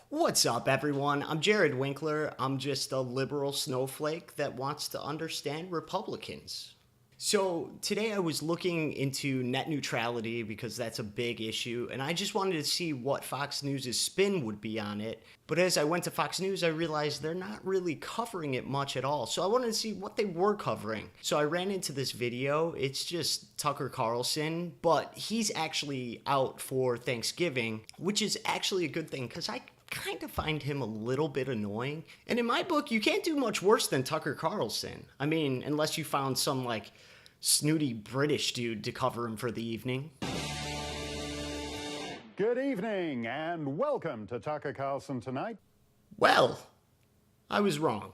What's up, everyone? I'm Jared Winkler. I'm just a liberal snowflake that wants to understand Republicans. So, today I was looking into net neutrality because that's a big issue, and I just wanted to see what Fox News' spin would be on it. But as I went to Fox News, I realized they're not really covering it much at all. So, I wanted to see what they were covering. So, I ran into this video. It's just Tucker Carlson, but he's actually out for Thanksgiving, which is actually a good thing because I kind of find him a little bit annoying. And in my book, you can't do much worse than Tucker Carlson. I mean, unless you found some like snooty British dude to cover him for the evening. Good evening and welcome to Tucker Carlson Tonight. Well, I was wrong.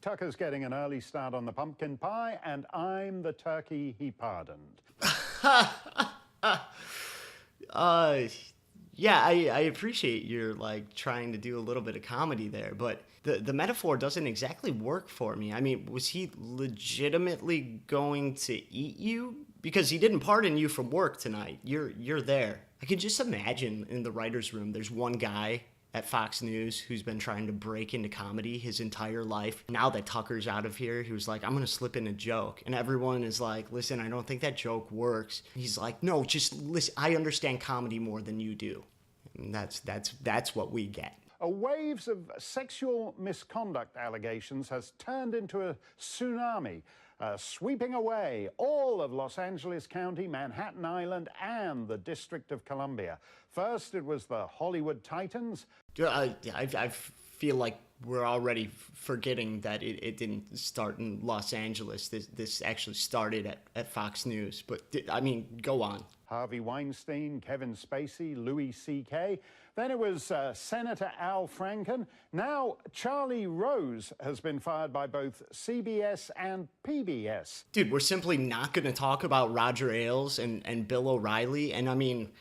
Tucker's getting an early start on the pumpkin pie, and I'm the turkey he pardoned. Yeah, I appreciate you're like trying to do a little bit of comedy there, but the metaphor doesn't exactly work for me. I mean, was he legitimately going to eat you? Because he didn't pardon you from work tonight. You're there. I can just imagine in the writer's room, there's one guy at Fox News who's been trying to break into comedy his entire life. Now that Tucker's out of here, he was like, I'm going to slip in a joke. And everyone is like, listen, I don't think that joke works. He's like, no, just listen. I understand comedy more than you do. And that's what we get. A wave of sexual misconduct allegations has turned into a tsunami, sweeping away all of Los Angeles County, Manhattan Island, and the District of Columbia. First, it was the Hollywood Titans. I feel like we're already forgetting that it didn't start in Los Angeles. This actually started at Fox News. But, I mean, go on. Harvey Weinstein, Kevin Spacey, Louis C.K. Then it was Senator Al Franken. Now Charlie Rose has been fired by both CBS and PBS. Dude, we're simply not going to talk about Roger Ailes and Bill O'Reilly. And I mean,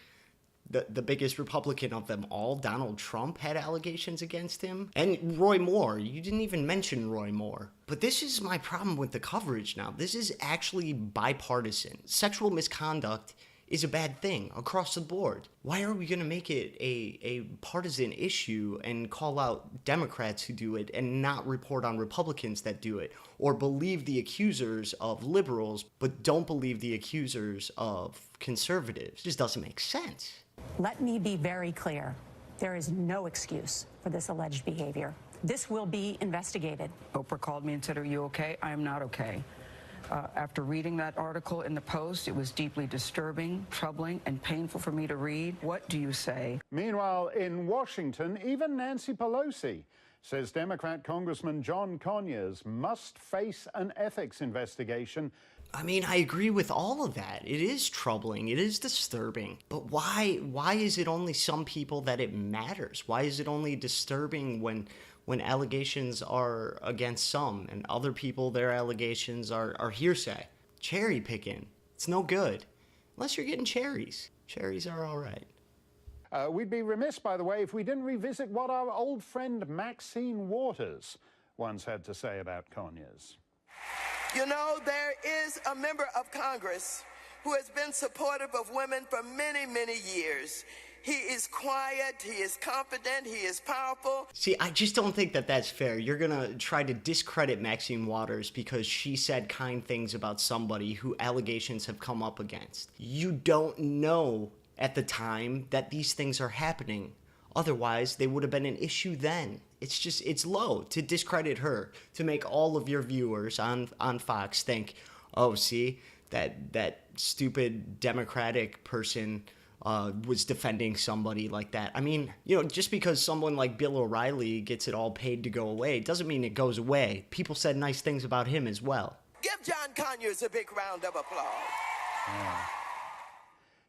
the biggest Republican of them all, Donald Trump, had allegations against him. And Roy Moore. You didn't even mention Roy Moore. But this is my problem with the coverage now. This is actually bipartisan. Sexual misconduct is a bad thing across the board. Why are we going to make it a partisan issue and call out Democrats who do it and not report on Republicans that do it? Or believe the accusers of liberals, but don't believe the accusers of conservatives? It just doesn't make sense. Let me be very clear. There is no excuse for this alleged behavior. This will be investigated. Oprah called me and said, "Are you okay?" I am not okay. After reading that article in the Post, it was deeply disturbing, troubling, and painful for me to read. What do you say? Meanwhile, in Washington, even Nancy Pelosi says Democrat Congressman John Conyers must face an ethics investigation. I mean, I agree with all of that. It is troubling. It is disturbing. But why is it only some people that it matters? Why is it only disturbing when allegations are against some and other people, their allegations are hearsay? Cherry picking. It's no good. Unless you're getting cherries. Cherries are all right. We'd be remiss, by the way, if we didn't revisit what our old friend Maxine Waters once had to say about Conyers. You know, there is a member of Congress who has been supportive of women for many, many years. He is quiet, he is confident, he is powerful. See, I just don't think that that's fair. You're going to try to discredit Maxine Waters because she said kind things about somebody who allegations have come up against. You don't know at the time that these things are happening. Otherwise, they would have been an issue then. It's low to discredit her, to make all of your viewers on Fox think, oh, see, that stupid Democratic person was defending somebody like that. I mean, you know, just because someone like Bill O'Reilly gets it all paid to go away doesn't mean it goes away. People said nice things about him as well. Give John Conyers a big round of applause. Yeah.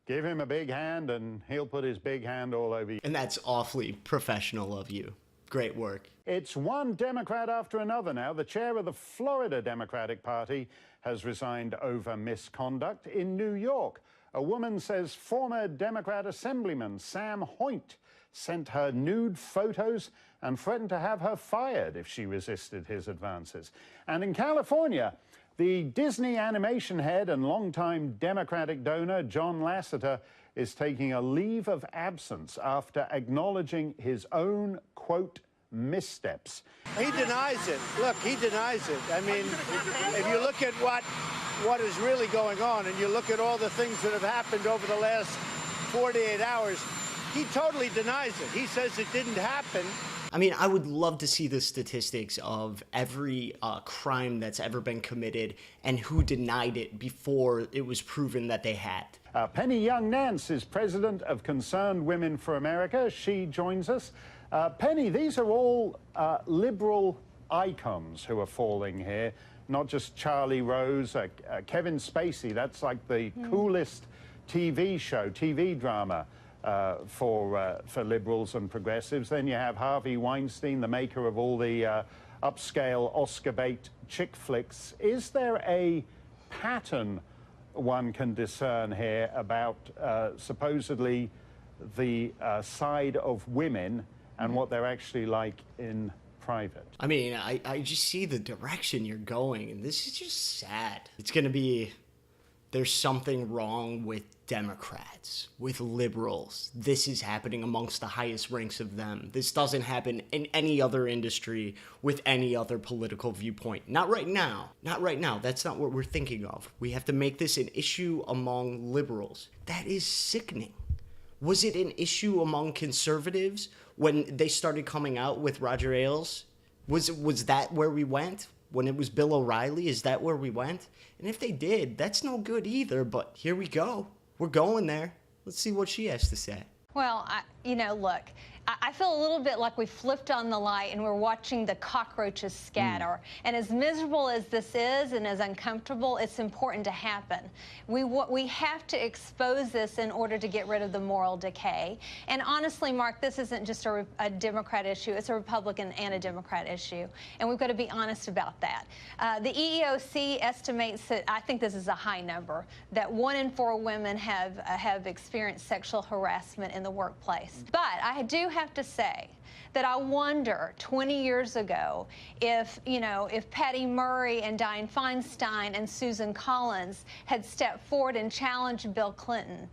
Give him a big hand and he'll put his big hand all over you. And that's awfully professional of you. Great work. It's one Democrat after another now. The chair of the Florida Democratic Party has resigned over misconduct. In New York, a woman says former Democrat Assemblyman Sam Hoyt sent her nude photos and threatened to have her fired if she resisted his advances. And in California, the Disney animation head and longtime Democratic donor John Lasseter is taking a leave of absence after acknowledging his own, quote, missteps. He denies it. Look, he denies it. I mean, if you look at what is really going on and you look at all the things that have happened over the last 48 hours, he totally denies it. He says it didn't happen. I mean, I would love to see the statistics of every crime that's ever been committed and who denied it before it was proven that they had. Penny Young Nance is president of Concerned Women for America. She joins us. Penny, these are all liberal icons who are falling here, not just Charlie Rose, Kevin Spacey. That's like the coolest TV drama for liberals and progressives. Then you have Harvey Weinstein, the maker of all the upscale Oscar bait chick flicks. Is there a pattern one can discern here about supposedly the side of women and what they're actually like in private? I mean, I just see the direction you're going, and this is just sad. It's going to be, there's something wrong with Democrats, with liberals. This is happening amongst the highest ranks of them. This doesn't happen in any other industry with any other political viewpoint. Not right now. Not right now. That's not what we're thinking of. We have to make this an issue among liberals. That is sickening. Was it an issue among conservatives when they started coming out with Roger Ailes? Was that where we went? When it was Bill O'Reilly, is that where we went? And if they did, that's no good either, but here we go. We're going there. Let's see what she has to say. Well, look, I feel a little bit like we flipped on the light and we're watching the cockroaches scatter. And as miserable as this is and as uncomfortable, it's important to happen. We have to expose this in order to get rid of the moral decay. And honestly, Mark, this isn't just a Democrat issue. It's a Republican and a Democrat issue. And we've got to be honest about that. The EEOC estimates that, I think this is a high number, that 1 in 4 women have experienced sexual harassment in the workplace. But I do have to say that I wonder 20 years ago if Patty Murray and Dianne Feinstein and Susan Collins had stepped forward and challenged Bill Clinton,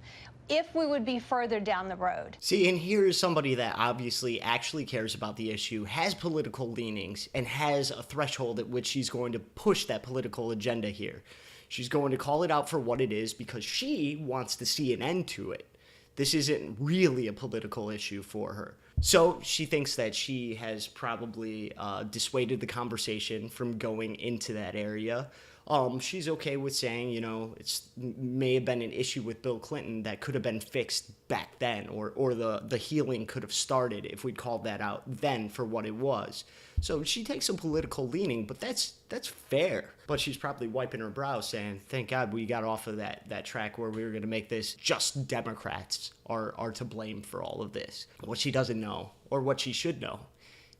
if we would be further down the road. See, and here is somebody that obviously actually cares about the issue, has political leanings, and has a threshold at which she's going to push that political agenda here. She's going to call it out for what it is because she wants to see an end to it. This isn't really a political issue for her. So she thinks that she has probably dissuaded the conversation from going into that area. She's okay with saying, it may have been an issue with Bill Clinton that could have been fixed back then, or the healing could have started if we'd called that out then for what it was. So she takes a political leaning, but that's fair. But she's probably wiping her brow saying, thank God we got off of that track where we were going to make this just Democrats are to blame for all of this. What she doesn't know, or what she should know,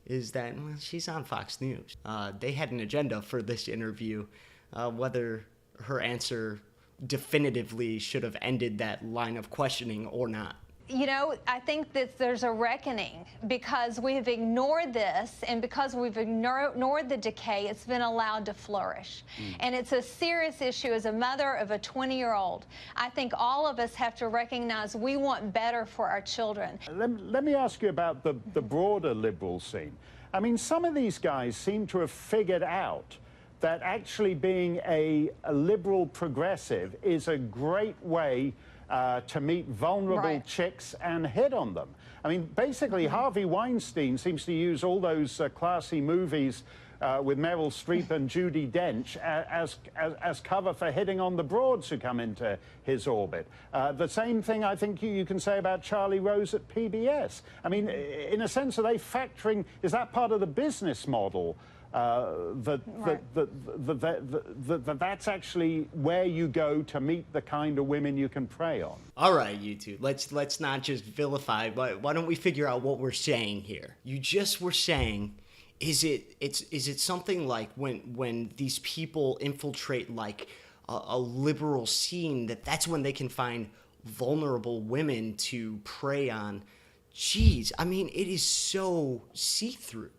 is that she's on Fox News. They had an agenda for this interview. Whether her answer definitively should have ended that line of questioning or not. I think that there's a reckoning because we have ignored this, and because we've ignored the decay, it's been allowed to flourish. And it's a serious issue. As a mother of a 20-year-old, I think all of us have to recognize we want better for our children. Let me ask you about the broader liberal scene. I mean, some of these guys seem to have figured out that actually being a liberal progressive is a great way to meet vulnerable chicks and hit on them. I mean, basically, Harvey Weinstein seems to use all those classy movies with Meryl Streep and Judi Dench as cover for hitting on the broads who come into his orbit. The same thing I think you can say about Charlie Rose at PBS. I mean, in a sense, are they factoring, is that part of the business model? That's actually where you go to meet the kind of women you can prey on. All right, you two, let's not just vilify, but why don't we figure out what we're saying here? You just were saying, is it something like when these people infiltrate like a liberal scene, that's when they can find vulnerable women to prey on? Jeez, I mean, it is so see-through.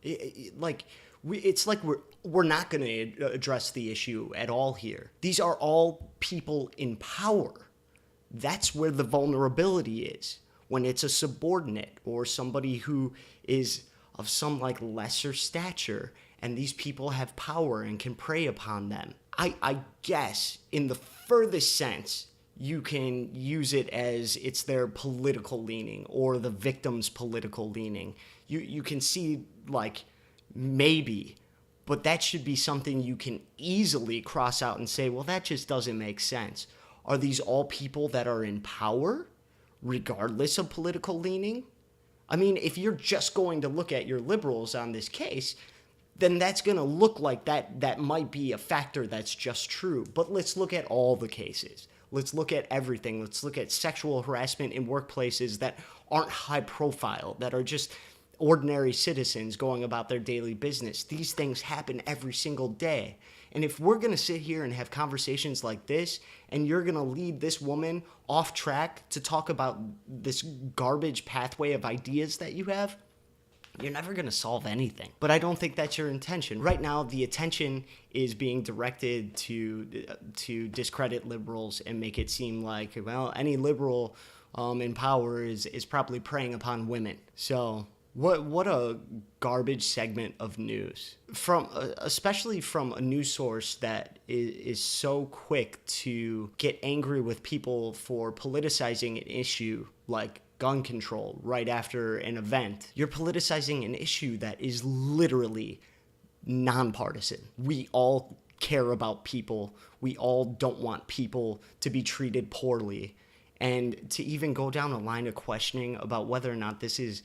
It's like we're not going to address the issue at all here. These are all people in power. That's where the vulnerability is. When it's a subordinate or somebody who is of some like lesser stature and these people have power and can prey upon them. I guess in the furthest sense, you can use it as it's their political leaning or the victim's political leaning. You can see like maybe, but that should be something you can easily cross out and say, well, that just doesn't make sense. Are these all people that are in power, regardless of political leaning? I mean, if you're just going to look at your liberals on this case, then that's going to look like that might be a factor that's just true. But let's look at all the cases. Let's look at everything. Let's look at sexual harassment in workplaces that aren't high profile, that are just ordinary citizens going about their daily business. These things happen every single day. And if we're going to sit here and have conversations like this, and you're going to lead this woman off track to talk about this garbage pathway of ideas that you have, you're never going to solve anything. But I don't think that's your intention. Right now, the attention is being directed to discredit liberals and make it seem like, well, any liberal in power is probably preying upon women. So what a garbage segment of news. Especially from a news source that is so quick to get angry with people for politicizing an issue like gun control right after an event. You're politicizing an issue that is literally nonpartisan. We all care about people. We all don't want people to be treated poorly. And to even go down a line of questioning about whether or not this is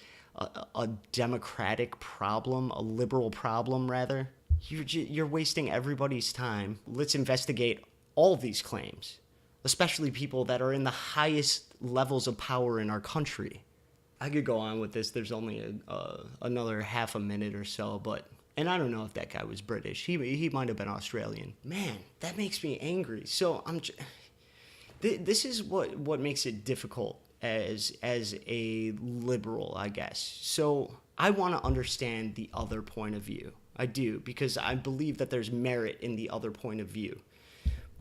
a democratic problem, a liberal problem rather, you're wasting everybody's time. Let's investigate all these claims, especially people that are in the highest levels of power in our country. I could go on with this. There's only another half a minute or so, and I don't know if that guy was British. He might have been Australian. Man, that makes me angry. So this is what makes it difficult as a liberal, I guess. So I want to understand the other point of view. I do, because I believe that there's merit in the other point of view.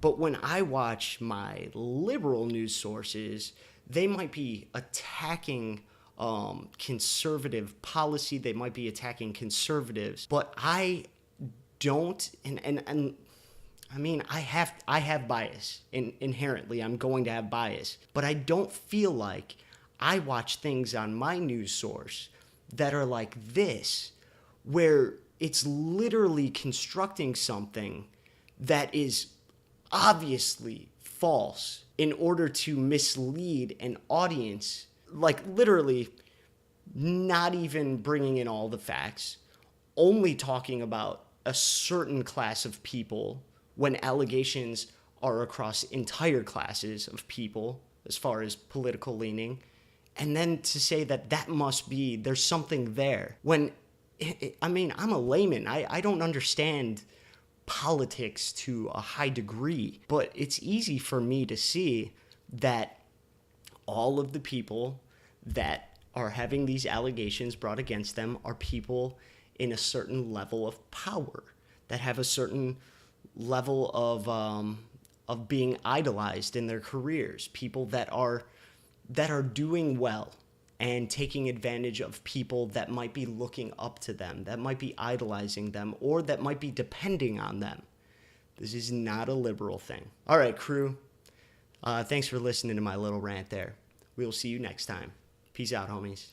But when I watch my liberal news sources, they might be attacking conservative policy. They might be attacking conservatives. But I don't, and I mean, I have bias. Inherently, I'm going to have bias. But I don't feel like I watch things on my news source that are like this, where it's literally constructing something that is obviously false in order to mislead an audience, like literally not even bringing in all the facts, only talking about a certain class of people when allegations are across entire classes of people as far as political leaning, and then to say that must be, there's something there. When, I mean, I'm a layman. I don't understand politics to a high degree, but it's easy for me to see that all of the people that are having these allegations brought against them are people in a certain level of power, that have a certain level of being idolized in their careers, people that are doing well and taking advantage of people that might be looking up to them, that might be idolizing them, or that might be depending on them. This is not a liberal thing. All right, crew. Thanks for listening to my little rant there. We'll see you next time. Peace out, homies.